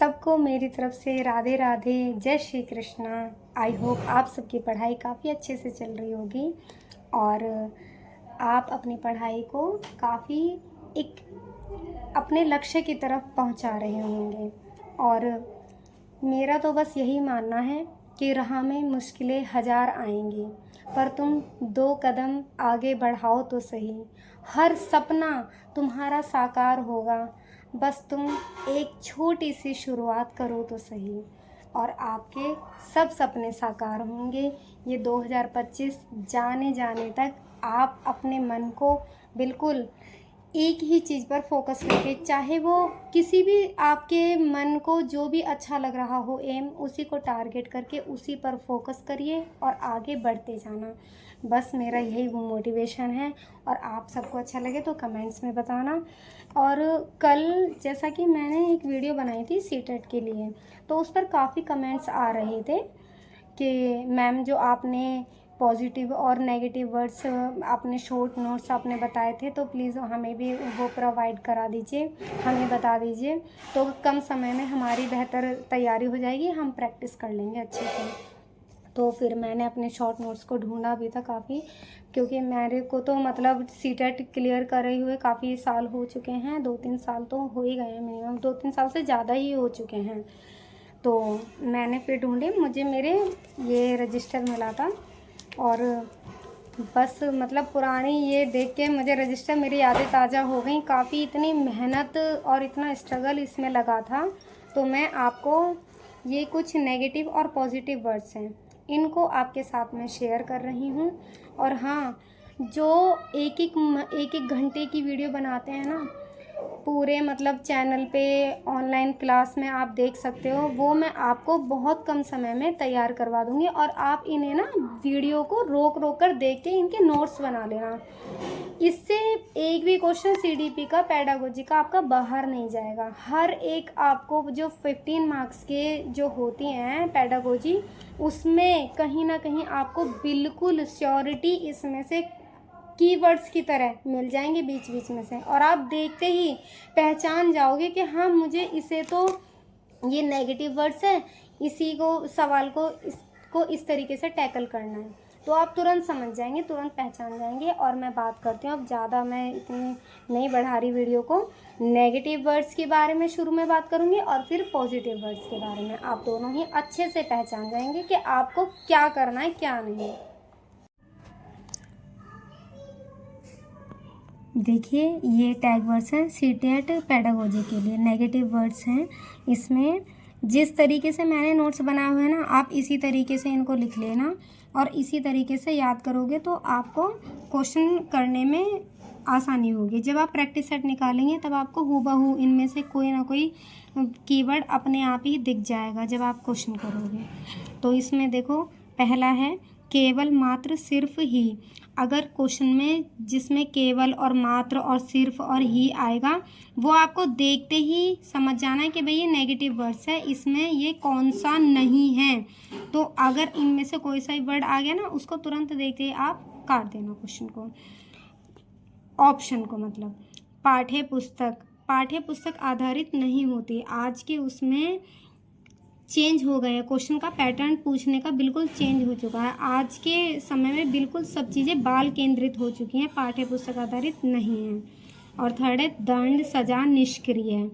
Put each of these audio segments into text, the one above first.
सबको मेरी तरफ से राधे राधे, जय श्री कृष्णा। आई होप आप सबकी पढ़ाई काफ़ी अच्छे से चल रही होगी और आप अपनी पढ़ाई को काफ़ी एक अपने लक्ष्य की तरफ पहुंचा रहे होंगे। और मेरा तो बस यही मानना है कि राह में मुश्किलें हज़ार आएंगी, पर तुम 2 कदम आगे बढ़ाओ तो सही। हर सपना तुम्हारा साकार होगा, बस तुम एक छोटी सी शुरुआत करो तो सही और आपके सब सपने साकार होंगे। ये 2025 जाने जाने तक आप अपने मन को बिल्कुल एक ही चीज़ पर फोकस करके, चाहे वो किसी भी आपके मन को जो भी अच्छा लग रहा हो एम, उसी को टारगेट करके उसी पर फोकस करिए और आगे बढ़ते जाना। बस मेरा यही मोटिवेशन है और आप सबको अच्छा लगे तो कमेंट्स में बताना। और कल जैसा कि मैंने एक वीडियो बनाई थी सीटेट के लिए, तो उस पर काफ़ी कमेंट्स आ रहे थे कि मैम जो आपने पॉजिटिव और नेगेटिव वर्ड्स अपने शॉर्ट नोट्स आपने बताए थे, तो प्लीज़ हमें भी वो प्रोवाइड करा दीजिए, हमें बता दीजिए, तो कम समय में हमारी बेहतर तैयारी हो जाएगी, हम प्रैक्टिस कर लेंगे अच्छे से। तो फिर मैंने अपने शॉर्ट नोट्स को ढूंढा भी था काफ़ी, क्योंकि मेरे को तो मतलब सीटेट क्लियर करे हुए काफ़ी साल हो चुके हैं, 2-3 साल तो हो ही गए हैं, मिनिमम 2-3 साल से ज़्यादा ही हो चुके हैं। तो मैंने फिर ढूंढे, मुझे मेरे ये रजिस्टर मिला था और बस मतलब पुरानी ये देख के मुझे रजिस्टर, मेरी यादें ताज़ा हो गई। काफ़ी इतनी मेहनत और इतना स्ट्रगल इसमें लगा था। तो मैं आपको ये कुछ नेगेटिव और पॉजिटिव वर्ड्स हैं, इनको आपके साथ में शेयर कर रही हूँ। और हाँ, जो एक एक घंटे की वीडियो बनाते हैं ना पूरे मतलब चैनल पे, ऑनलाइन क्लास में आप देख सकते हो, वो मैं आपको बहुत कम समय में तैयार करवा दूंगी और आप इन्हें ना वीडियो को रोक रोक कर देख के इनके नोट्स बना लेना। इससे एक भी क्वेश्चन सीडीपी का, पेडागोजी का आपका बाहर नहीं जाएगा। हर एक आपको जो 15 मार्क्स के जो होती हैं पेडागोजी, उसमें कहीं ना कहीं आपको बिल्कुल श्योरिटी इसमें से कीवर्ड्स की तरह मिल जाएंगे बीच बीच में से, और आप देखते ही पहचान जाओगे कि हाँ, मुझे इसे तो ये नेगेटिव वर्ड्स है, इसी को सवाल को इसको इस तरीके से टैकल करना है, तो आप तुरंत समझ जाएंगे, तुरंत पहचान जाएंगे। और मैं बात करती हूँ, अब ज़्यादा मैं इतनी नहीं बढ़ा रही वीडियो को। नेगेटिव वर्ड्स के बारे में शुरू में बात करूँगी और फिर पॉजिटिव वर्ड्स के बारे में। आप दोनों ही अच्छे से पहचान जाएंगे कि आपको क्या करना है क्या नहीं। देखिए, ये टैग वर्ड्स हैं सीटेट पेडागोजी के लिए, नेगेटिव वर्ड्स हैं। इसमें जिस तरीके से मैंने नोट्स बनाए हुए हैं ना, आप इसी तरीके से इनको लिख लेना और इसी तरीके से याद करोगे तो आपको क्वेश्चन करने में आसानी होगी। जब आप प्रैक्टिस सेट निकालेंगे तब आपको हूबहू इनमें से कोई ना कोई कीवर्ड अपने आप ही दिख जाएगा जब आप क्वेश्चन करोगे। तो इसमें देखो, पहला है केवल, मात्र, सिर्फ, ही। अगर क्वेश्चन में जिसमें केवल और मात्र और सिर्फ और ही आएगा, वो आपको देखते ही समझ जाना है कि भाई ये नेगेटिव वर्ड्स है, इसमें ये कौन सा नहीं है। तो अगर इनमें से कोई सा वर्ड आ गया ना, उसको तुरंत देखते ही आप काट देना क्वेश्चन को, ऑप्शन को। मतलब पाठ्य पुस्तक आधारित नहीं होती। आज के उसमें चेंज हो गए हैं, क्वेश्चन का पैटर्न पूछने का बिल्कुल चेंज हो चुका है। आज के समय में बिल्कुल सब चीज़ें बाल केंद्रित हो चुकी हैं, पाठ्य पुस्तक आधारित नहीं है। और थर्ड है दंड, सजा, निष्क्रिय है।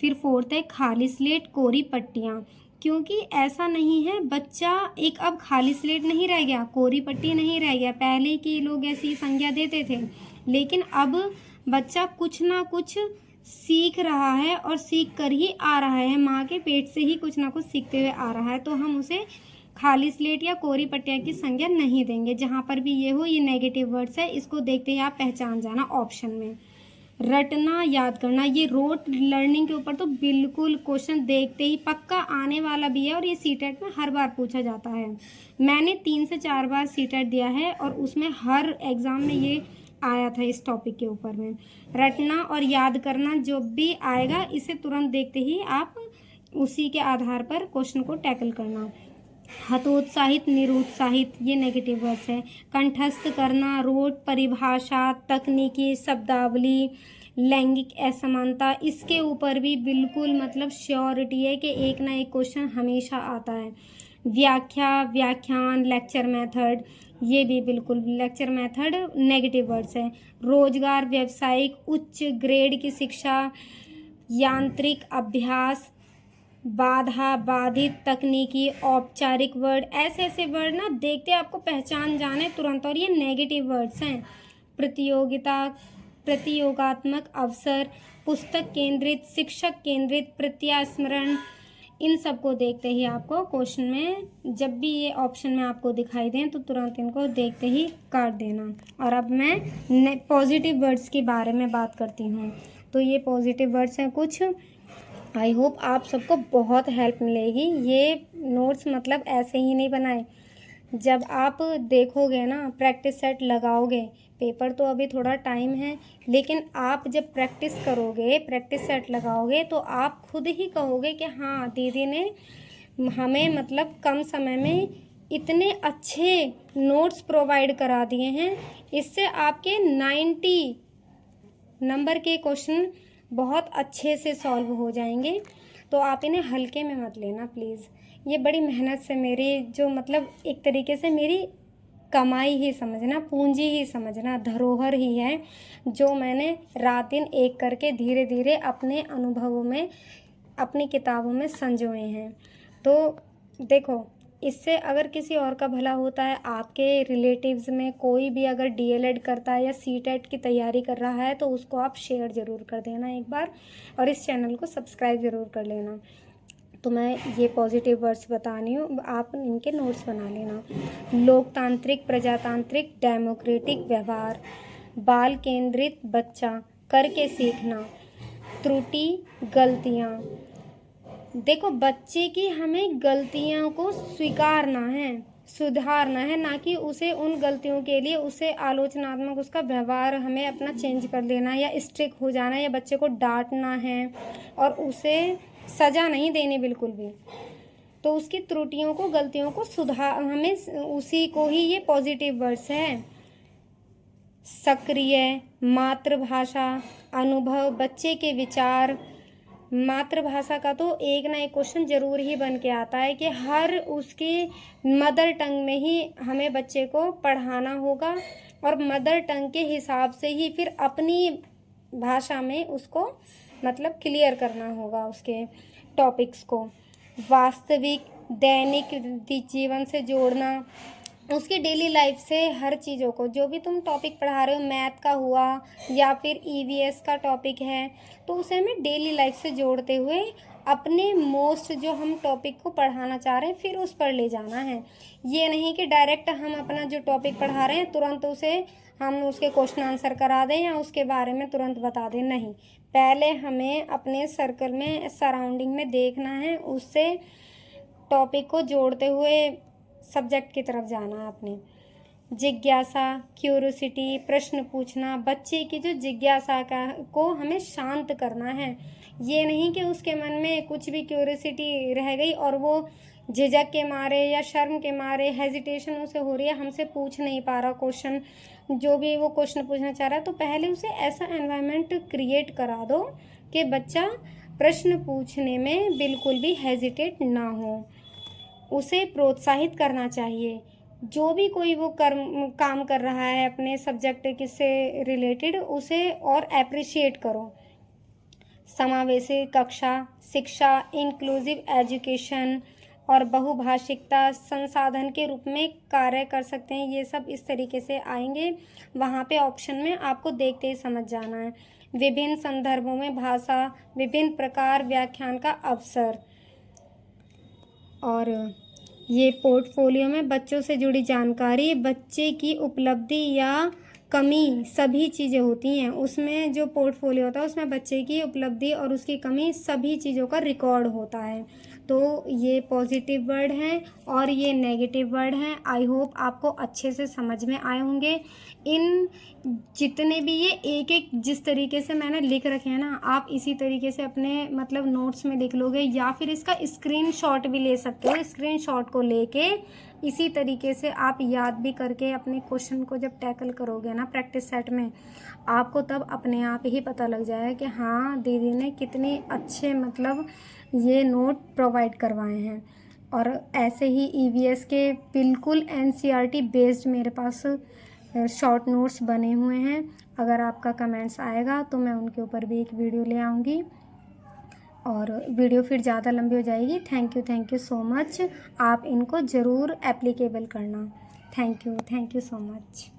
फिर फोर्थ है खाली स्लेट, कोरी पट्टियाँ। क्योंकि ऐसा नहीं है, बच्चा एक अब खाली स्लेट नहीं रह गया, कोरी पट्टी नहीं रह गया। पहले के लोग ऐसी संज्ञा देते थे, लेकिन अब बच्चा कुछ ना कुछ सीख रहा है और सीख कर ही आ रहा है, माँ के पेट से ही कुछ ना कुछ सीखते हुए आ रहा है। तो हम उसे खाली स्लेट या कोरी पट्टिया की संज्ञा नहीं देंगे। जहाँ पर भी ये हो, ये नेगेटिव वर्ड्स है, इसको देखते ही आप पहचान जाना। ऑप्शन में रटना, याद करना, ये रोट लर्निंग के ऊपर तो बिल्कुल क्वेश्चन देखते ही पक्का आने वाला भी है और ये सीटेट में हर बार पूछा जाता है। मैंने 3 से 4 बार सीटेट दिया है और उसमें हर एग्ज़ाम में ये आया था इस टॉपिक के ऊपर में। रटना और याद करना जो भी आएगा, इसे तुरंत देखते ही आप उसी के आधार पर क्वेश्चन को टैकल करना। हतोत्साहित, निरुत्साहित, ये नेगेटिव वर्ड्स है। कंठस्थ करना, रोट, परिभाषा, तकनीकी, शब्दावली, लैंगिक असमानता, इसके ऊपर भी बिल्कुल मतलब श्योरिटी है कि एक ना एक क्वेश्चन हमेशा आता है। व्याख्या, व्याख्यान, लेक्चर मेथड, ये भी बिल्कुल लेक्चर मेथड नेगेटिव वर्ड्स है। रोजगार, व्यावसायिक, उच्च ग्रेड की शिक्षा, यांत्रिक अभ्यास, बाधा, बाधित, तकनीकी, औपचारिक वर्ड, ऐसे ऐसे वर्ड ना देखते आपको पहचान जाने तुरंत, और ये नेगेटिव वर्ड्स हैं। प्रतियोगिता, प्रतियोगात्मक अवसर, पुस्तक केंद्रित, शिक्षक केंद्रित, प्रत्यास्मरण, इन सबको देखते ही आपको क्वेश्चन में जब भी ये ऑप्शन में आपको दिखाई दें तो तुरंत इनको देखते ही काट देना। और अब मैं पॉजिटिव वर्ड्स के बारे में बात करती हूँ। तो ये पॉजिटिव वर्ड्स हैं कुछ। आई होप आप सबको बहुत हेल्प मिलेगी। ये नोट्स मतलब ऐसे ही नहीं बनाए, जब आप देखोगे ना, प्रैक्टिस सेट लगाओगे, पेपर तो अभी थोड़ा टाइम है, लेकिन आप जब प्रैक्टिस करोगे, प्रैक्टिस सेट लगाओगे, तो आप खुद ही कहोगे कि हाँ दीदी ने हमें मतलब कम समय में इतने अच्छे नोट्स प्रोवाइड करा दिए हैं। इससे आपके 90 नंबर के क्वेश्चन बहुत अच्छे से सॉल्व हो जाएंगे। तो आप इन्हें हल्के में मत लेना प्लीज़। ये बड़ी मेहनत से मेरी जो मतलब एक तरीके से मेरी कमाई ही समझना, पूंजी ही समझना, धरोहर ही है, जो मैंने रात दिन एक करके धीरे धीरे अपने अनुभवों में, अपनी किताबों में संजोए हैं। तो देखो, इससे अगर किसी और का भला होता है, आपके रिलेटिव्स में कोई भी अगर डीएलएड करता है या सीटेट की तैयारी कर रहा है, तो उसको आप शेयर ज़रूर कर देना एक बार, और इस चैनल को सब्सक्राइब ज़रूर कर लेना। तो मैं ये पॉजिटिव वर्ड्स बता रही हूँ, आप इनके नोट्स बना लेना। लोकतांत्रिक, प्रजातांत्रिक, डेमोक्रेटिक व्यवहार, बाल केंद्रित बच्चा, करके सीखना, त्रुटि, गलतियाँ। देखो, बच्चे की हमें गलतियों को स्वीकारना है, सुधारना है, ना कि उसे उन गलतियों के लिए उसे आलोचनात्मक उसका व्यवहार हमें अपना चेंज कर लेना या स्ट्रिक हो जाना, या बच्चे को डांटना है और उसे सज़ा नहीं देनी बिल्कुल भी। तो उसकी त्रुटियों को, गलतियों को सुधार, हमें उसी को ही ये पॉजिटिव वर्ड्स हैं। सक्रिय, मातृभाषा, अनुभव, बच्चे के विचार। मातृभाषा का तो एक ना एक क्वेश्चन ज़रूर ही बन के आता है कि हर उसकी मदर टंग में ही हमें बच्चे को पढ़ाना होगा, और मदर टंग के हिसाब से ही फिर अपनी भाषा में उसको मतलब क्लियर करना होगा उसके टॉपिक्स को। वास्तविक, दैनिक जीवन से जोड़ना, उसकी डेली लाइफ से हर चीज़ों को, जो भी तुम टॉपिक पढ़ा रहे हो, मैथ का हुआ या फिर ईवीएस का टॉपिक है, तो उसे हमें डेली लाइफ से जोड़ते हुए अपने मोस्ट जो हम टॉपिक को पढ़ाना चाह रहे हैं फिर उस पर ले जाना है। ये नहीं कि डायरेक्ट हम अपना जो टॉपिक पढ़ा रहे हैं तुरंत उसे हम उसके क्वेश्चन आंसर करा दें या उसके बारे में तुरंत बता दें, नहीं। पहले हमें अपने सर्कल में, सराउंडिंग में देखना है, उससे टॉपिक को जोड़ते हुए सब्जेक्ट की तरफ जाना है अपने। जिज्ञासा, क्यूरोसिटी, प्रश्न पूछना, बच्चे की जो जिज्ञासा को हमें शांत करना है। ये नहीं कि उसके मन में कुछ भी क्यूरोसिटी रह गई और वो झिझक के मारे या शर्म के मारे, हेजिटेशन उसे हो रही है, हमसे पूछ नहीं पा रहा क्वेश्चन, जो भी वो क्वेश्चन पूछना चाह रहा है, तो पहले उसे ऐसा एनवायरनमेंट क्रिएट करा दो कि बच्चा प्रश्न पूछने में बिल्कुल भी हेजिटेट ना हो। उसे प्रोत्साहित करना चाहिए। जो भी कोई वो काम कर रहा है अपने सब्जेक्ट से रिलेटेड, उसे और एप्रिशिएट करो। समावेशी कक्षा, शिक्षा, इंक्लूसिव एजुकेशन और बहुभाषिकता संसाधन के रूप में कार्य कर सकते हैं, ये सब इस तरीके से आएंगे। वहाँ पे ऑप्शन में आपको देखते ही समझ जाना है। विभिन्न संदर्भों में भाषा, विभिन्न प्रकार व्याख्यान का अवसर, और ये पोर्टफोलियो में बच्चों से जुड़ी जानकारी, बच्चे की उपलब्धि या कमी, सभी चीज़ें होती हैं उसमें। जो पोर्टफोलियो होता है उसमें बच्चे की उपलब्धि और उसकी कमी, सभी चीज़ों का रिकॉर्ड होता है। तो ये पॉजिटिव वर्ड हैं और ये नेगेटिव वर्ड हैं। आई होप आपको अच्छे से समझ में आए होंगे। इन जितने भी ये एक एक जिस तरीके से मैंने लिख रखे हैं ना, आप इसी तरीके से अपने मतलब नोट्स में लिख लोगे, या फिर इसका स्क्रीनशॉट भी ले सकते हो। स्क्रीनशॉट को लेके इसी तरीके से आप याद भी करके अपने क्वेश्चन को जब टैकल करोगे ना प्रैक्टिस सेट में, आपको तब अपने आप ही पता लग जाएगा कि हाँ दीदी ने कितने अच्छे मतलब ये नोट प्रोवाइड करवाए हैं। और ऐसे ही ईवीएस के बिल्कुल एनसीईआरटी बेस्ड मेरे पास शॉर्ट नोट्स बने हुए हैं। अगर आपका कमेंट्स आएगा तो मैं उनके ऊपर भी एक वीडियो ले आऊँगी, और वीडियो फिर ज़्यादा लंबी हो जाएगी। Thank you so much. आप इनको ज़रूर एप्लीकेबल करना। Thank you so much.